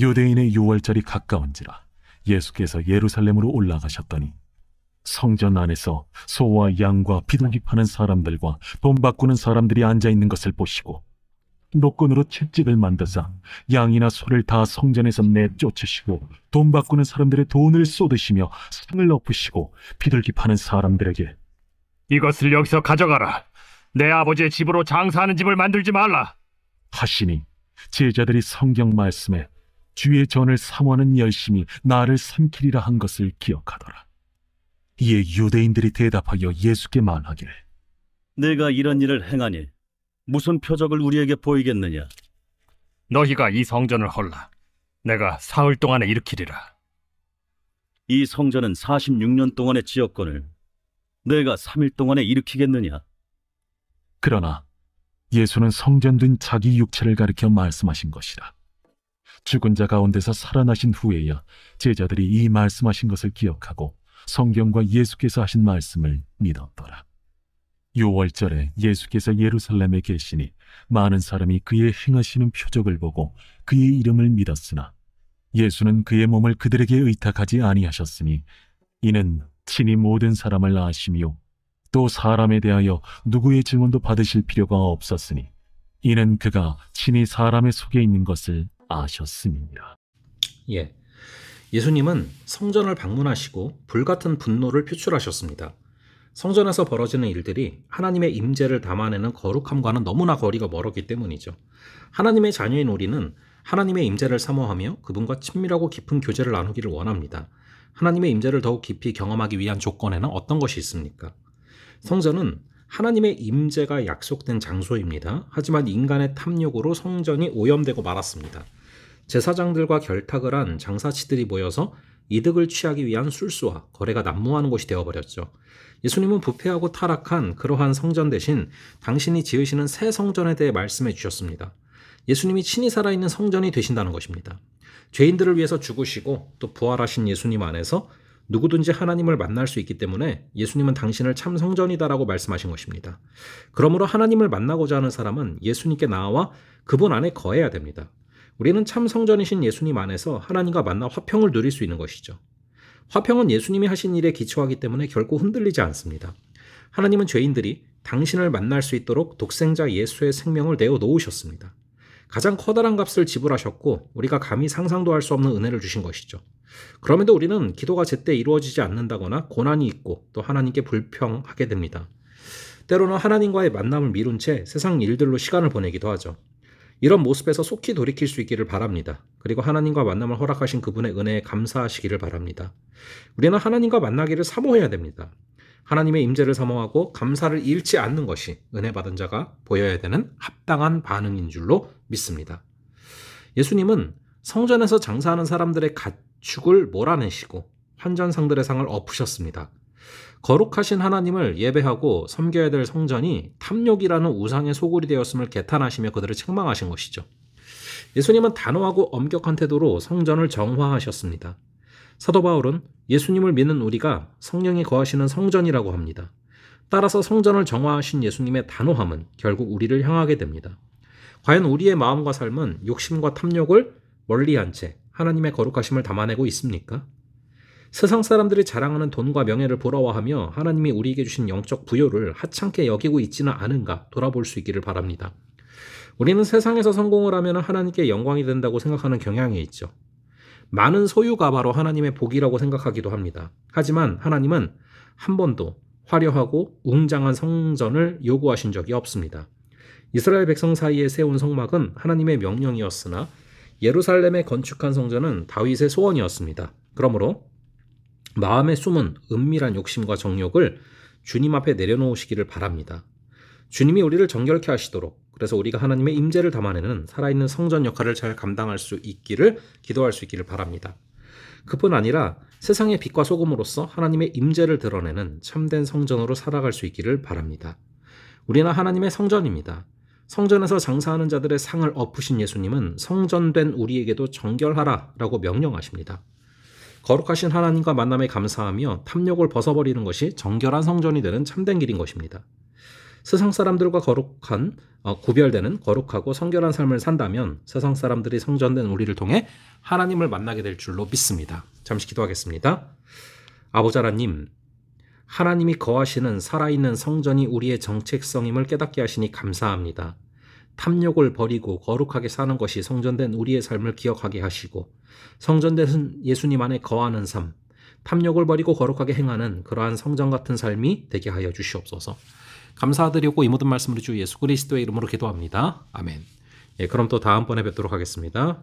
유대인의 유월절이 가까운지라 예수께서 예루살렘으로 올라가셨더니 성전 안에서 소와 양과 비둘기 파는 사람들과 돈 바꾸는 사람들이 앉아있는 것을 보시고 노끈으로 채찍을 만드사 양이나 소를 다 성전에서 내쫓으시고 돈 바꾸는 사람들의 돈을 쏟으시며 상을 엎으시고 비둘기 파는 사람들에게 이것을 여기서 가져가라. 내 아버지의 집으로 장사하는 집을 만들지 말라 하시니 제자들이 성경 말씀에 주의 전을 사모하는 열심이 나를 삼키리라 한 것을 기억하더라. 이에 유대인들이 대답하여 예수께 말하기를 내가 이런 일을 행하니 무슨 표적을 우리에게 보이겠느냐? 너희가 이 성전을 헐라. 내가 사흘 동안에 일으키리라. 이 성전은 46년 동안의 지었거늘 내가 3일 동안에 일으키겠느냐? 그러나 예수는 성전된 자기 육체를 가리켜 말씀하신 것이라. 죽은 자 가운데서 살아나신 후에야 제자들이 이 말씀하신 것을 기억하고 성경과 예수께서 하신 말씀을 믿었더라. 유월절에 예수께서 예루살렘에 계시니 많은 사람이 그의 행하시는 표적을 보고 그의 이름을 믿었으나 예수는 그의 몸을 그들에게 의탁하지 아니하셨으니 이는 친히 모든 사람을 아시며 또 사람에 대하여 누구의 증언도 받으실 필요가 없었으니 이는 그가 친히 사람의 속에 있는 것을 아셨음이니라. 예, 예수님은 성전을 방문하시고 불같은 분노를 표출하셨습니다. 성전에서 벌어지는 일들이 하나님의 임재를 담아내는 거룩함과는 너무나 거리가 멀었기 때문이죠. 하나님의 자녀인 우리는 하나님의 임재를 사모하며 그분과 친밀하고 깊은 교제를 나누기를 원합니다. 하나님의 임재를 더욱 깊이 경험하기 위한 조건에는 어떤 것이 있습니까? 성전은 하나님의 임재가 약속된 장소입니다. 하지만 인간의 탐욕으로 성전이 오염되고 말았습니다. 제사장들과 결탁을 한 장사치들이 모여서 이득을 취하기 위한 술수와 거래가 난무하는 곳이 되어버렸죠. 예수님은 부패하고 타락한 그러한 성전 대신 당신이 지으시는 새 성전에 대해 말씀해 주셨습니다. 예수님이 친히 살아있는 성전이 되신다는 것입니다. 죄인들을 위해서 죽으시고 또 부활하신 예수님 안에서 누구든지 하나님을 만날 수 있기 때문에 예수님은 당신을 참 성전이다라고 말씀하신 것입니다. 그러므로 하나님을 만나고자 하는 사람은 예수님께 나와 그분 안에 거해야 됩니다. 우리는 참 성전이신 예수님 안에서 하나님과 만나 화평을 누릴 수 있는 것이죠. 화평은 예수님이 하신 일에 기초하기 때문에 결코 흔들리지 않습니다. 하나님은 죄인들이 당신을 만날 수 있도록 독생자 예수의 생명을 내어 놓으셨습니다. 가장 커다란 값을 지불하셨고 우리가 감히 상상도 할 수 없는 은혜를 주신 것이죠. 그럼에도 우리는 기도가 제때 이루어지지 않는다거나 고난이 있고 또 하나님께 불평하게 됩니다. 때로는 하나님과의 만남을 미룬 채 세상 일들로 시간을 보내기도 하죠. 이런 모습에서 속히 돌이킬 수 있기를 바랍니다. 그리고 하나님과 만남을 허락하신 그분의 은혜에 감사하시기를 바랍니다. 우리는 하나님과 만나기를 사모해야 됩니다. 하나님의 임재를 사모하고 감사를 잃지 않는 것이 은혜 받은 자가 보여야 되는 합당한 반응인 줄로 믿습니다. 예수님은 성전에서 장사하는 사람들의 가축을 몰아내시고 환전상들의 상을 엎으셨습니다. 거룩하신 하나님을 예배하고 섬겨야 될 성전이 탐욕이라는 우상의 소굴이 되었음을 개탄하시며 그들을 책망하신 것이죠. 예수님은 단호하고 엄격한 태도로 성전을 정화하셨습니다. 사도 바울은 예수님을 믿는 우리가 성령이 거하시는 성전이라고 합니다. 따라서 성전을 정화하신 예수님의 단호함은 결국 우리를 향하게 됩니다. 과연 우리의 마음과 삶은 욕심과 탐욕을 멀리한 채 하나님의 거룩하심을 담아내고 있습니까? 세상 사람들이 자랑하는 돈과 명예를 부러워하며 하나님이 우리에게 주신 영적 부요를 하찮게 여기고 있지는 않은가 돌아볼 수 있기를 바랍니다. 우리는 세상에서 성공을 하면 하나님께 영광이 된다고 생각하는 경향이 있죠. 많은 소유가 바로 하나님의 복이라고 생각하기도 합니다. 하지만 하나님은 한 번도 화려하고 웅장한 성전을 요구하신 적이 없습니다. 이스라엘 백성 사이에 세운 성막은 하나님의 명령이었으나 예루살렘에 건축한 성전은 다윗의 소원이었습니다. 그러므로 마음에 숨은 은밀한 욕심과 정욕을 주님 앞에 내려놓으시기를 바랍니다. 주님이 우리를 정결케 하시도록 그래서 우리가 하나님의 임재를 담아내는 살아있는 성전 역할을 잘 감당할 수 있기를 기도할 수 있기를 바랍니다. 그뿐 아니라 세상의 빛과 소금으로서 하나님의 임재를 드러내는 참된 성전으로 살아갈 수 있기를 바랍니다. 우리는 하나님의 성전입니다. 성전에서 장사하는 자들의 상을 엎으신 예수님은 성전된 우리에게도 정결하라 라고 명령하십니다. 거룩하신 하나님과 만남에 감사하며 탐욕을 벗어버리는 것이 정결한 성전이 되는 참된 길인 것입니다. 세상 사람들과 구별되는 거룩하고 성결한 삶을 산다면 세상 사람들이 성전된 우리를 통해 하나님을 만나게 될 줄로 믿습니다. 잠시 기도하겠습니다. 아버지 하나님, 하나님이 거하시는 살아있는 성전이 우리의 정체성임을 깨닫게 하시니 감사합니다. 탐욕을 버리고 거룩하게 사는 것이 성전된 우리의 삶을 기억하게 하시고 성전된 예수님 안에 거하는 삶, 탐욕을 버리고 거룩하게 행하는 그러한 성전 같은 삶이 되게 하여 주시옵소서. 감사드리고 이 모든 말씀으로 주 예수 그리스도의 이름으로 기도합니다. 아멘. 그럼 또 다음번에 뵙도록 하겠습니다.